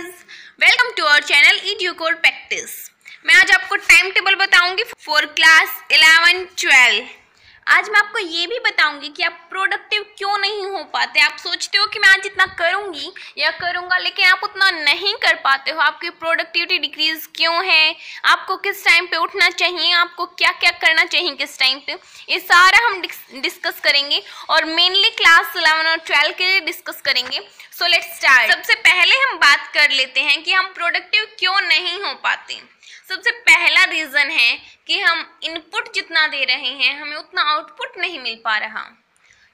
Guys, welcome to our channel EduCode practice. मैं आज आपको टाइम टेबल बताऊंगी फॉर क्लास 11-12। आज मैं आपको ये भी बताऊंगी कि आप प्रोडक्टिव क्यों नहीं हो पाते। आप सोचते हो कि मैं आज इतना करूंगी या करूंगा, लेकिन आप उतना नहीं कर पाते हो। आपकी प्रोडक्टिविटी डिक्रीज क्यों है, आपको किस टाइम पे उठना चाहिए, आपको क्या क्या करना चाहिए किस टाइम पे, ये सारा हम डिस्कस करेंगे और मेनली क्लास 11 और 12 के लिए डिस्कस करेंगे। So let's start. सबसे पहले हम बात कर लेते हैं कि हम प्रोडक्टिव क्यों नहीं हो पाते। सबसे पहला रीज़न है कि हम इनपुट जितना दे रहे हैं हमें उतना आउटपुट नहीं मिल पा रहा।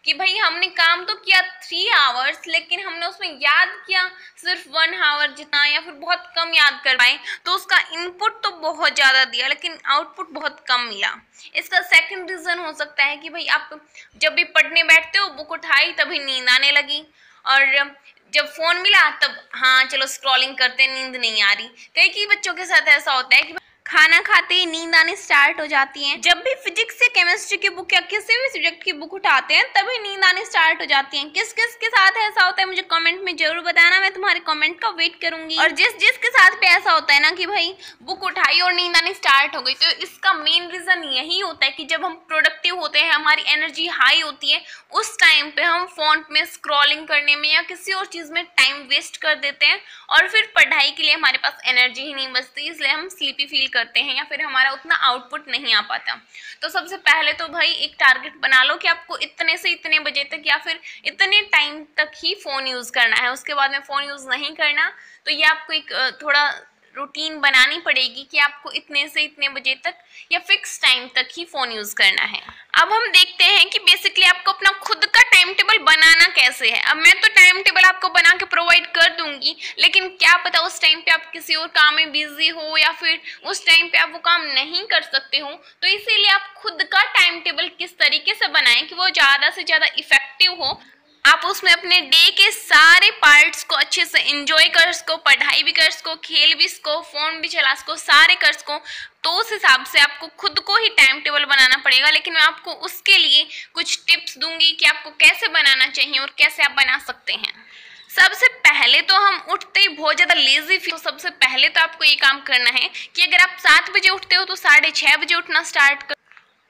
कि भाई हमने काम तो किया 3 आवर्स, लेकिन हमने उसमें याद किया सिर्फ 1 आवर जितना, या फिर बहुत कम याद कर पाए, तो उसका इनपुट तो बहुत ज़्यादा दिया लेकिन आउटपुट बहुत कम मिला। इसका सेकंड रीज़न हो सकता है कि भाई आप जब भी पढ़ने बैठते हो, बुक उठाई तभी नींद आने लगी, और जब फोन मिला तब हाँ चलो स्क्रॉलिंग करते, नींद नहीं आ रही। कई बच्चों के साथ ऐसा होता है कि खाना खाते ही नींद आने स्टार्ट हो जाती है। जब भी फिजिक्स या केमिस्ट्री की बुक या किसी भी सब्जेक्ट की बुक उठाते हैं तभी नींद आने स्टार्ट हो जाती है। किस किस के साथ ऐसा होता है मुझे कमेंट में जरूर बताना, मैं तुम्हारे कमेंट का वेट करूंगी। और जिस के साथ पे ऐसा होता है ना कि भाई बुक उठाई और नींद आनी स्टार्ट हो गई, तो इसका मेन रीजन यही होता है कि जब हम प्रोडक्टिव होते हैं, हमारी एनर्जी हाई होती है, उस टाइम पे हम फोन में स्क्रॉलिंग करने में या किसी और चीज में टाइम वेस्ट कर देते हैं, और फिर पढ़ाई के लिए हमारे पास एनर्जी ही नहीं बचती, इसलिए हम स्लीपी फील करते हैं या फिर हमारा उतना आउटपुट नहीं आ पाता। तो सबसे पहले तो भाई एक टारगेट बना लो कि आपको इतने से इतने बजे तक या फिर इतने टाइम तक ही फ़ोन यूज़ करना है, उसके बाद में फ़ोन यूज़ नहीं करना। तो ये आपको एक थोड़ा रूटीन बनानी पड़ेगी कि आपको इतने से इतने बजे तक या फिक्स टाइम तक ही फ़ोन यूज़ करना है। अब हम देखते हैं कि बेसिकली आपको अपना खुद का टाइम टेबल बनाना कैसे है। अब मैं तो टाइम टेबल आपको बना के प्रोवाइड कर दूंगी, लेकिन क्या पता उस टाइम पे आप किसी और काम में बिजी हो या फिर उस टाइम पे आप वो काम नहीं कर सकते हो। तो इसीलिए आप खुद का टाइम टेबल किस तरीके से बनाएं कि वो ज़्यादा से ज़्यादा इफेक्टिव हो, आप उसमें अपने डे के सारे पार्ट्स को अच्छे से एंजॉय कर सको, पढ़ाई भी कर सको, खेल भी सको, फोन भी चला सको, सारे कर सको। तो उस हिसाब से आपको खुद को ही टाइम टेबल बनाना पड़ेगा। लेकिन मैं आपको उसके लिए कुछ टिप्स दूंगी कि आपको कैसे बनाना चाहिए और कैसे आप बना सकते हैं। सबसे पहले तो हम उठते ही बहुत ज़्यादा लेजी फील, तो सबसे पहले तो आपको ये काम करना है कि अगर आप 7 बजे उठते हो तो 6:30 बजे उठना स्टार्ट कर,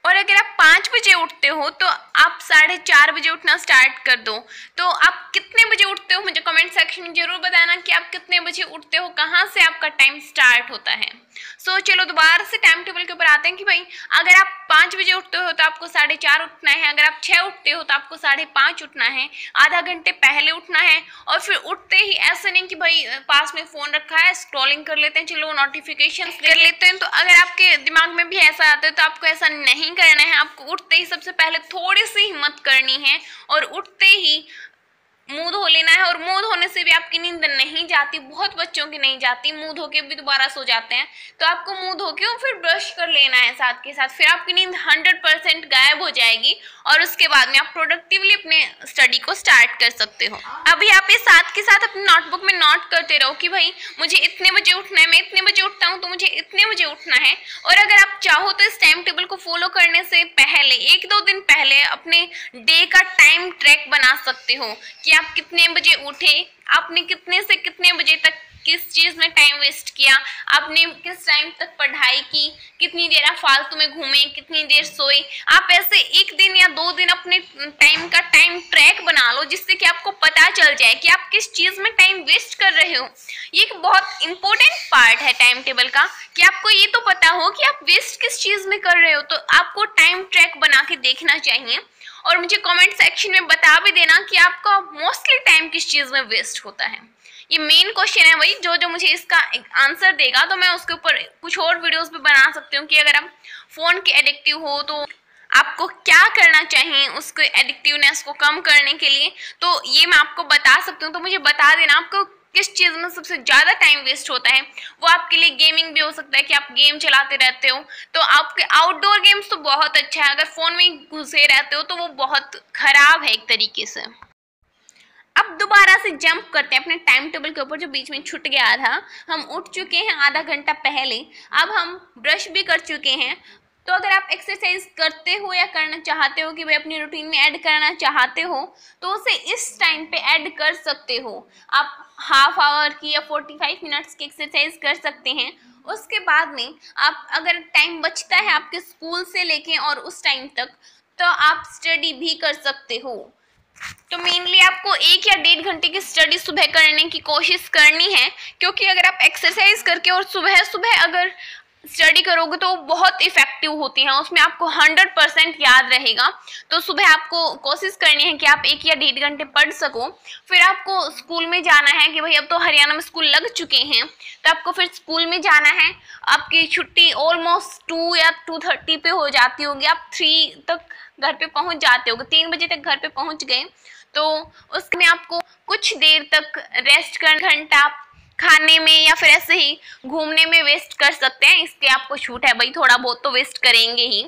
और अगर आप 5 बजे उठते हो तो आप 4:30 बजे उठना स्टार्ट कर दो। तो आप कितने बजे उठते हो मुझे कमेंट सेक्शन में जरूर बताना कि आप कितने बजे उठते हो, कहाँ से आपका टाइम स्टार्ट होता है। सो चलो दोबारा से टाइम टेबल के ऊपर आते हैं कि भाई अगर आप 5 बजे उठते हो तो आपको 4:30 उठना है, अगर आप 6 उठते हो तो आपको 5:30 उठना है, आधा घंटे पहले उठना है। और फिर उठते ही ऐसे नहीं कि भाई पास में फ़ोन रखा है स्क्रॉलिंग कर लेते हैं, चलो नोटिफिकेशन कर लेते हैं। तो अगर आपके दिमाग में भी ऐसा आता है तो आपको ऐसा नहीं करना है। आपको उठते ही सबसे पहले थोड़ी सी हिम्मत करनी है और उठते ही मुंह धो लेना है। और मुंह धोने से भी आपकी नींद नहीं जाती, बहुत बच्चों की नहीं जाती, मुंह धो के भी दोबारा सो जाते हैं। तो आपको मुंह धो के फिर ब्रश कर लेना है साथ के साथ, फिर आपकी नींद 100% गायब हो जाएगी और उसके बाद में आप प्रोडक्टिवली अपने स्टडी को स्टार्ट कर सकते हो। अभी आप ये साथ के साथ अपनी नोटबुक में नोट करते रहो कि भाई मुझे इतने बजे उठना है, मैं इतने बजे उठता हूँ तो मुझे इतने बजे उठना है। और अगर आप चाहो तो इस टाइम टेबल को फॉलो करने से पहले 1-2 दिन पहले अपने डे का टाइम ट्रैक बना सकते हो कि आप कितने बजे उठे, आपने कितने से कितने बजे तक किस चीज़ में टाइम वेस्ट किया, आपने किस टाइम तक पढ़ाई की, कितनी देर आप फालतू में घूमे, कितनी देर सोए। आप ऐसे 1 दिन या 2 दिन अपने टाइम का टाइम ट्रैक बना लो, जिससे कि आपको पता चल जाए कि आप किस चीज़ में टाइम वेस्ट कर रहे हो। ये एक बहुत इंपॉर्टेंट पार्ट है टाइम टेबल का कि आपको ये तो पता हो कि आप वेस्ट किस चीज़ में कर रहे हो। तो आपको टाइम ट्रैक बना के देखना चाहिए और मुझे कमेंट सेक्शन में बता भी देना कि आपका मोस्टली टाइम किस चीज़ में वेस्ट होता है। ये मेन क्वेश्चन है भाई, जो मुझे इसका आंसर देगा तो मैं उसके ऊपर कुछ और वीडियोस भी बना सकती हूँ कि अगर आप फ़ोन के एडिक्टिव हो तो आपको क्या करना चाहिए उसको एडिक्टिवनेस को कम करने के लिए। तो ये मैं आपको बता सकती हूँ। तो मुझे बता देना आपको किस चीज़ में सबसे ज़्यादा टाइम वेस्ट होता है। वो आपके लिए गेमिंग भी हो सकता है कि आप गेम चलाते रहते हो, तो आपके आउटडोर गेम्स तो बहुत अच्छा है। अगर फ़ोन में घुसे रहते हो तो वो बहुत ख़राब है एक तरीके से। अब दोबारा से जंप करते हैं अपने टाइम टेबल के ऊपर जो बीच में छूट गया था। हम उठ चुके हैं आधा घंटा पहले, अब हम ब्रश भी कर चुके हैं, तो अगर आप एक्सरसाइज करते हो या करना चाहते हो कि भाई अपनी रूटीन में ऐड करना चाहते हो तो उसे इस टाइम पे ऐड कर सकते हो। आप हाफ आवर की या 45 मिनट्स की एक्सरसाइज कर सकते हैं। उसके बाद में आप अगर टाइम बचता है आपके स्कूल से लेके और उस टाइम तक, तो आप स्टडी भी कर सकते हो। तो मेनली आपको 1 या 1.5 घंटे की स्टडी सुबह करने की कोशिश करनी है, क्योंकि अगर आप एक्सरसाइज करके और सुबह सुबह अगर स्टडी करोगे तो बहुत इफेक्टिव होती हैं, उसमें आपको 100% याद रहेगा। तो सुबह आपको कोशिश करनी है कि आप 1 या 1.5 घंटे पढ़ सको। फिर आपको स्कूल में जाना है कि भाई अब तो हरियाणा में स्कूल लग चुके हैं, तो आपको फिर स्कूल में जाना है। आपकी छुट्टी ऑलमोस्ट 2 या 2:30 पे हो जाती होगी, आप 3 तक घर पे पहुंच जाते होगे, 3 बजे तक घर पे पहुंच गए। तो उसमें आपको कुछ देर तक रेस्ट करना, घंटा आप खाने में या फिर ऐसे ही घूमने में वेस्ट कर सकते हैं, इसके आपको छूट है भाई, थोड़ा बहुत तो वेस्ट करेंगे ही।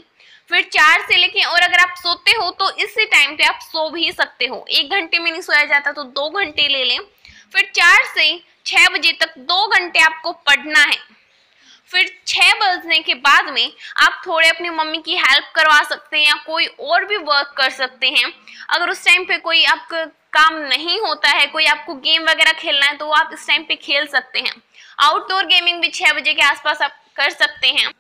फिर 4 से लेके, और अगर आप सोते हो तो इसी टाइम पे आप सो भी सकते हो। 1 घंटे में नहीं सोया जाता तो 2 घंटे ले लें। फिर 4 से 6 बजे तक 2 घंटे आपको पढ़ना है। फिर 6 बजने के बाद में आप थोड़े अपनी मम्मी की हेल्प करवा सकते हैं या कोई और भी वर्क कर सकते हैं। अगर उस टाइम पे कोई आपका काम नहीं होता है, कोई आपको गेम वगैरह खेलना है, तो वो आप इस टाइम पे खेल सकते हैं। आउटडोर गेमिंग भी 6 बजे के आसपास आप कर सकते हैं।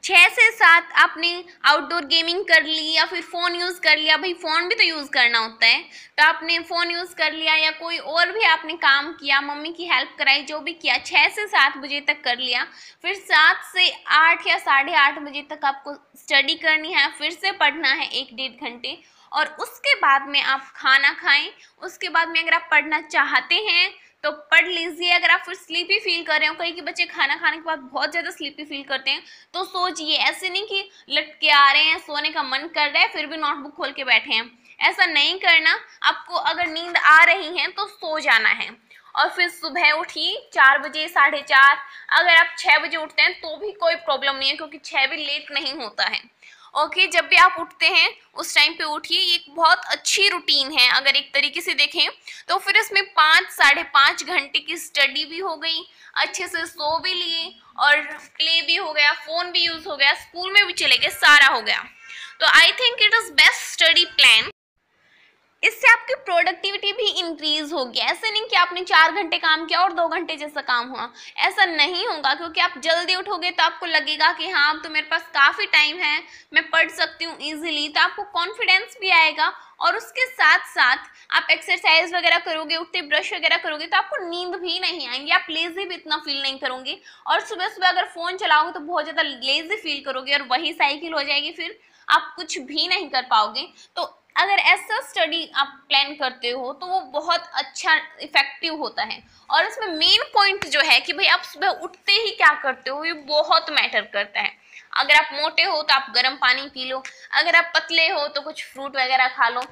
6 से 7 आपने आउटडोर गेमिंग कर ली या फिर फ़ोन यूज़ कर लिया, भाई फ़ोन भी तो यूज़ करना होता है, तो आपने फ़ोन यूज़ कर लिया या कोई और भी आपने काम किया, मम्मी की हेल्प कराई, जो भी किया, 6 से 7 बजे तक कर लिया। फिर 7 से 8 या 8:30 बजे तक आपको स्टडी करनी है, फिर से पढ़ना है 1-1.5 घंटे, और उसके बाद में आप खाना खाएं। उसके बाद में अगर आप पढ़ना चाहते हैं तो पढ़ लीजिए। अगर आप फिर स्लीपी फील कर रहे हो, कई के बच्चे खाना खाने के बाद बहुत ज़्यादा स्लीपी फील करते हैं, तो सोचिए, ऐसे नहीं कि लटके आ रहे हैं, सोने का मन कर रहा है फिर भी नोटबुक खोल के बैठे हैं, ऐसा नहीं करना। आपको अगर नींद आ रही है तो सो जाना है, और फिर सुबह उठिए 4 बजे, 4:30। अगर आप 6 बजे उठते हैं तो भी कोई प्रॉब्लम नहीं है, क्योंकि 6 भी लेट नहीं होता है। ओके, जब भी आप उठते हैं उस टाइम पे उठिए, ये एक बहुत अच्छी रूटीन है अगर एक तरीके से देखें तो। फिर इसमें 5-5.5 घंटे की स्टडी भी हो गई, अच्छे से सो भी लिए, और प्ले भी हो गया, फ़ोन भी यूज़ हो गया, स्कूल में भी चले गए, सारा हो गया। तो I think it is best study plan. इससे आपकी प्रोडक्टिविटी भी इंक्रीज होगी। ऐसे नहीं कि आपने 4 घंटे काम किया और 2 घंटे जैसा काम हुआ, ऐसा नहीं होगा, क्योंकि आप जल्दी उठोगे तो आपको लगेगा कि हाँ अब तो मेरे पास काफ़ी टाइम है, मैं पढ़ सकती हूँ ईजिली, तो आपको कॉन्फिडेंस भी आएगा। और उसके साथ साथ आप एक्सरसाइज वगैरह करोगे, उठते ब्रश वगैरह करोगे, तो आपको नींद भी नहीं आएंगी, आप लेजी भी इतना फील नहीं करोगे। और सुबह सुबह अगर फ़ोन चलाओगे तो बहुत ज़्यादा लेजी फील करोगे, और वही साइकिल हो जाएगी, फिर आप कुछ भी नहीं कर पाओगे। तो अगर ऐसा स्टडी आप प्लान करते हो तो वो बहुत अच्छा इफेक्टिव होता है। और इसमें मेन पॉइंट जो है कि भाई आप सुबह उठते ही क्या करते हो, ये बहुत मैटर करता है। अगर आप मोटे हो तो आप गर्म पानी पी लो, अगर आप पतले हो तो कुछ फ्रूट वगैरह खा लो,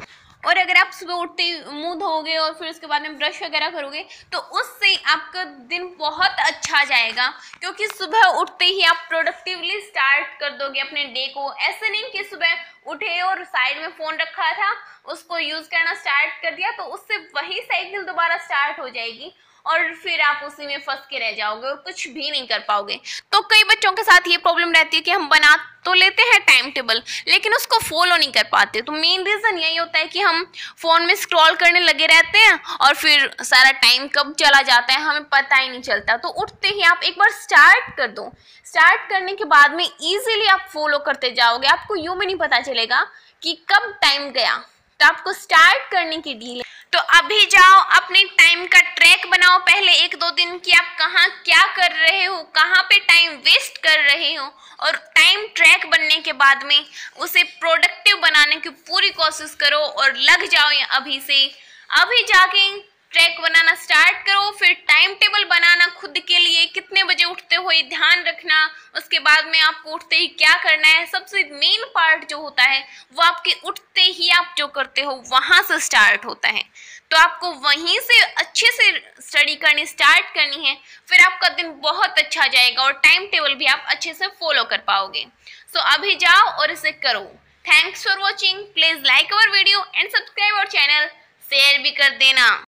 और अगर आप सुबह उठते ही मुंह धोगे और फिर उसके बाद में ब्रश वगैरह करोगे तो उससे आपका दिन बहुत अच्छा जाएगा, क्योंकि सुबह उठते ही आप प्रोडक्टिवली स्टार्ट कर दोगे अपने डे को। ऐसे नहीं कि सुबह उठे और साइड में फ़ोन रखा था, उसको यूज़ करना स्टार्ट कर दिया, तो उससे वही साइकिल दोबारा स्टार्ट हो जाएगी और फिर आप उसी में फंस के रह जाओगे और कुछ भी नहीं कर पाओगे। तो कई बच्चों के साथ ये प्रॉब्लम रहती है कि हम बना तो लेते हैं टाइम टेबल, लेकिन उसको फॉलो नहीं कर पाते। तो मेन रीज़न यही होता है कि हम फ़ोन में स्क्रॉल करने लगे रहते हैं और फिर सारा टाइम कब चला जाता है हमें पता ही नहीं चलता। तो उठते ही आप एक बार स्टार्ट कर दो, स्टार्ट करने के बाद में ईजिली आप फॉलो करते जाओगे, आपको यूँ भी नहीं पता चलेगा कि कब टाइम गया। तो आपको स्टार्ट करने की डील है, तो अभी जाओ अपने टाइम का ट्रैक बनाओ पहले 1-2 दिन की, आप कहाँ क्या कर रहे हो, कहाँ पे टाइम वेस्ट कर रहे हो, और टाइम ट्रैक बनने के बाद में उसे प्रोडक्टिव बनाने की पूरी कोशिश करो और लग जाओ अभी से। अभी जाके ट्रैक बनाना स्टार्ट करो, फिर टाइम टेबल बनाना खुद के लिए, कितने बजे उठते हो ये ध्यान रखना, उसके बाद में आपको उठते ही क्या करना है। सबसे मेन पार्ट जो होता है वो आपके उठते ही आप जो करते हो वहाँ से स्टार्ट होता है, तो आपको वहीं से अच्छे से स्टडी करनी स्टार्ट करनी है, फिर आपका दिन बहुत अच्छा जाएगा और टाइम टेबल भी आप अच्छे से फॉलो कर पाओगे। सो अभी जाओ और इसे करो। Thanks for watching, please like our video and subscribe our channel, share भी कर देना।